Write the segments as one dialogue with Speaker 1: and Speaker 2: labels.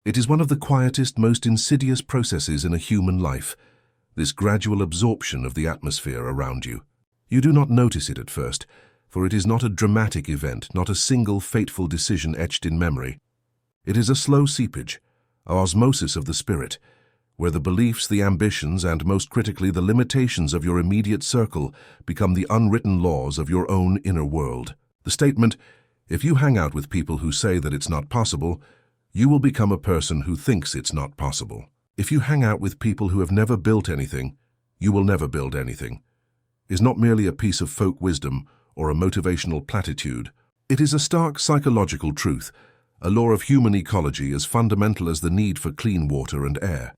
Speaker 1: It is one of the quietest, most insidious processes in a human life, this gradual absorption of the atmosphere around you. You do not notice it at first, for it is not a dramatic event, not a single fateful decision etched in memory. It is a slow seepage, an osmosis of the spirit, where the beliefs, the ambitions, and most critically the limitations of your immediate circle become the unwritten laws of your own inner world. The statement, "If you hang out with people who say that it's not possible, you will become a person who thinks it's not possible. If you hang out with people who have never built anything, you will never build anything," is not merely a piece of folk wisdom or a motivational platitude. It is a stark psychological truth, a law of human ecology as fundamental as the need for clean water and air.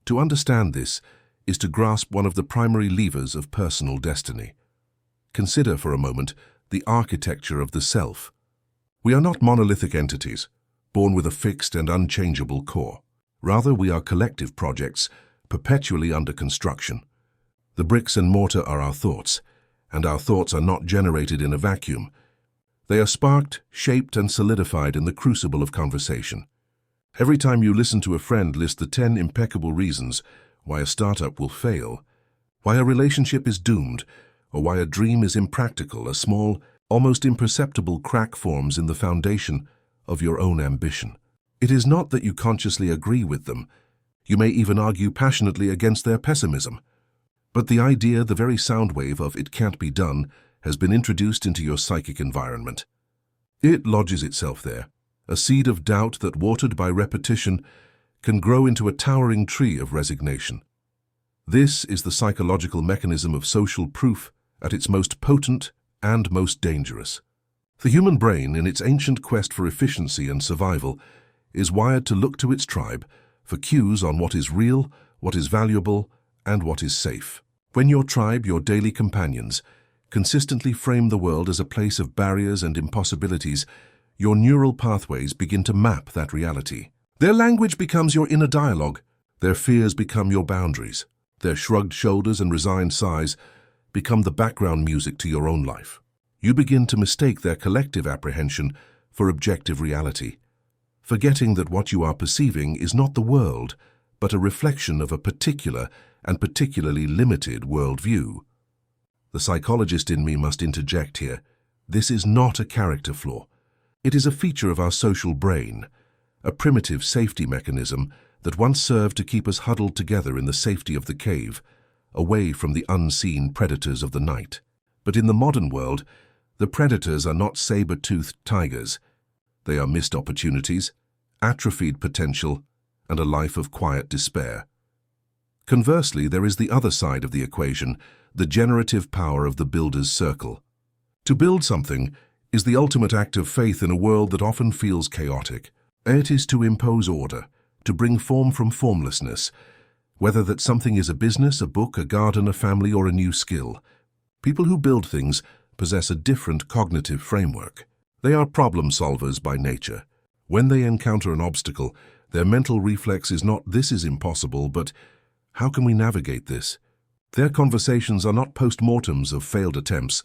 Speaker 1: To understand this is to grasp one of the primary levers of personal destiny. Consider for a moment the architecture of the self. We are not monolithic entities, born with a fixed and unchangeable core. Rather, we are collective projects, perpetually under construction. The bricks and mortar are our thoughts, and our thoughts are not generated in a vacuum. They are sparked, shaped, and solidified in the crucible of conversation. Every time you listen to a friend list the 10 impeccable reasons why a startup will fail, why a relationship is doomed, or why a dream is impractical, a small, almost imperceptible crack forms in the foundation of your own ambition. It is not that you consciously agree with them. You may even argue passionately against their pessimism. But the idea, the very sound wave of "it can't be done," has been introduced into your psychic environment. It lodges itself there, a seed of doubt that, watered by repetition, can grow into a towering tree of resignation. This is the psychological mechanism of social proof at its most potent and most dangerous. The human brain, in its ancient quest for efficiency and survival, is wired to look to its tribe for cues on what is real, what is valuable, and what is safe. When your tribe, your daily companions, consistently frame the world as a place of barriers and impossibilities, your neural pathways begin to map that reality. Their language becomes your inner dialogue. Their fears become your boundaries. Their shrugged shoulders and resigned sighs become the background music to your own life. You begin to mistake their collective apprehension for objective reality, forgetting that what you are perceiving is not the world, but a reflection of a particular and particularly limited worldview. The psychologist in me must interject here. This is not a character flaw. It is a feature of our social brain, a primitive safety mechanism that once served to keep us huddled together in the safety of the cave, away from the unseen predators of the night. But in the modern world, the predators are not saber-toothed tigers. They are missed opportunities, atrophied potential, and a life of quiet despair. Conversely, there is the other side of the equation, the generative power of the builder's circle. To build something is the ultimate act of faith in a world that often feels chaotic. It is to impose order, to bring form from formlessness, whether that something is a business, a book, a garden, a family, or a new skill. People who build things possess a different cognitive framework. They are problem solvers by nature. When they encounter an obstacle, their mental reflex is not "this is impossible," but "how can we navigate this?" Their conversations are not post-mortems of failed attempts,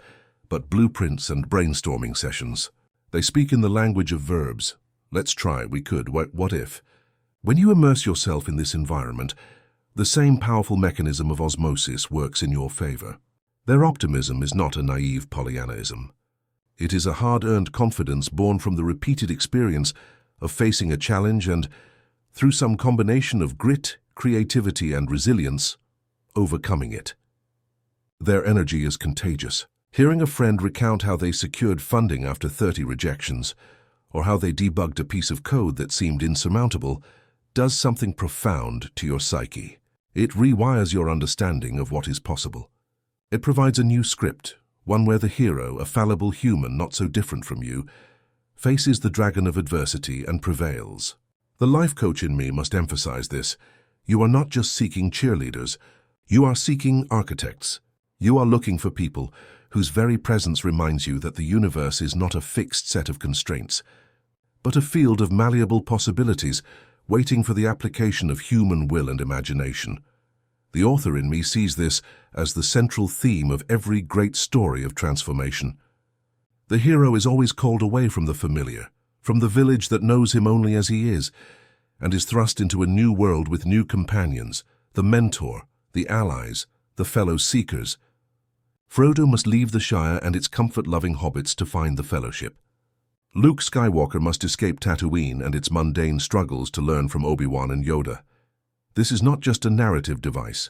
Speaker 1: but blueprints and brainstorming sessions. They speak in the language of verbs. Let's try, we could, what if? When you immerse yourself in this environment, the same powerful mechanism of osmosis works in your favor. Their optimism is not a naive Pollyannaism. It is a hard-earned confidence born from the repeated experience of facing a challenge and, through some combination of grit, creativity, and resilience, overcoming it. Their energy is contagious. Hearing a friend recount how they secured funding after 30 rejections, or how they debugged a piece of code that seemed insurmountable, does something profound to your psyche. It rewires your understanding of what is possible. It provides a new script, one where the hero, a fallible human not so different from you, faces the dragon of adversity and prevails. The life coach in me must emphasize this. You are not just seeking cheerleaders. You are seeking architects. You are looking for people whose very presence reminds you that the universe is not a fixed set of constraints, but a field of malleable possibilities waiting for the application of human will and imagination. The author in me sees this as the central theme of every great story of transformation. The hero is always called away from the familiar, from the village that knows him only as he is, and is thrust into a new world with new companions, the mentor, the allies, the fellow seekers. Frodo must leave the Shire and its comfort-loving hobbits to find the Fellowship. Luke Skywalker must escape Tatooine and its mundane struggles to learn from Obi-Wan and Yoda. This is not just a narrative device.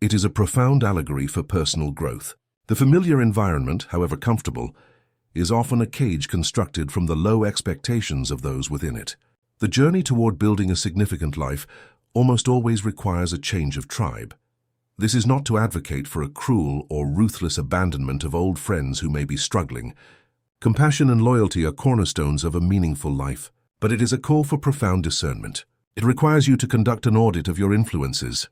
Speaker 1: It is a profound allegory for personal growth. The familiar environment, however comfortable, is often a cage constructed from the low expectations of those within it. The journey toward building a significant life almost always requires a change of tribe. This is not to advocate for a cruel or ruthless abandonment of old friends who may be struggling. Compassion and loyalty are cornerstones of a meaningful life, but it is a call for profound discernment. It requires you to conduct an audit of your influences.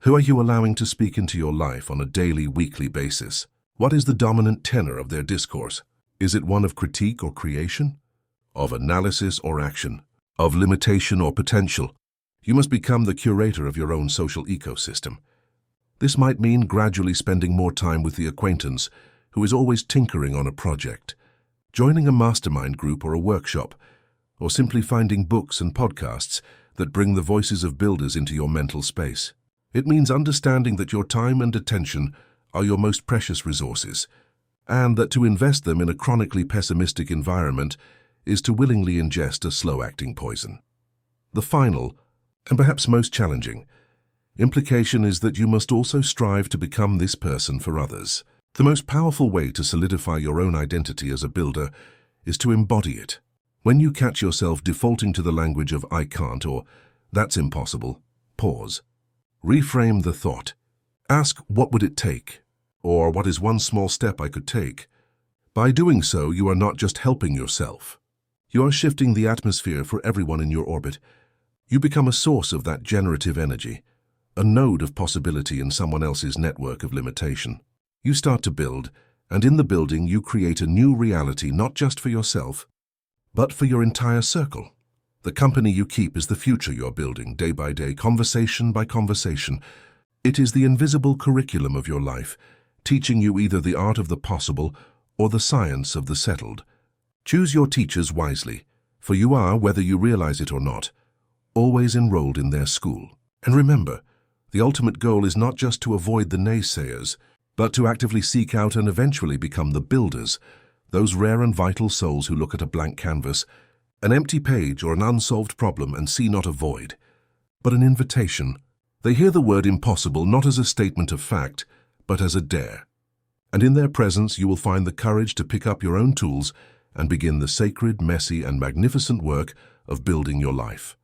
Speaker 1: Who are you allowing to speak into your life on a daily, weekly basis? What is the dominant tenor of their discourse? Is it one of critique or creation? Of analysis or action? Of limitation or potential? You must become the curator of your own social ecosystem. This might mean gradually spending more time with the acquaintance who is always tinkering on a project, joining a mastermind group or a workshop, or simply finding books and podcasts that bring the voices of builders into your mental space. It means understanding that your time and attention are your most precious resources, and that to invest them in a chronically pessimistic environment is to willingly ingest a slow-acting poison. The final, and perhaps most challenging, implication is that you must also strive to become this person for others. The most powerful way to solidify your own identity as a builder is to embody it. When you catch yourself defaulting to the language of "I can't" or "that's impossible," pause. Reframe the thought. Ask, what would it take? Or what is one small step I could take? By doing so, you are not just helping yourself. You are shifting the atmosphere for everyone in your orbit. You become a source of that generative energy, a node of possibility in someone else's network of limitation. You start to build, and in the building you create a new reality not just for yourself, but for your entire circle. The company you keep is the future you're building, day by day, conversation by conversation. It is the invisible curriculum of your life, teaching you either the art of the possible or the science of the settled. Choose your teachers wisely, for you are, whether you realize it or not, always enrolled in their school. And remember, the ultimate goal is not just to avoid the naysayers, but to actively seek out and eventually become the builders, those rare and vital souls who look at a blank canvas, an empty page or an unsolved problem and see not a void, but an invitation. They hear the word impossible not as a statement of fact, but as a dare. And in their presence you will find the courage to pick up your own tools and begin the sacred, messy, and magnificent work of building your life.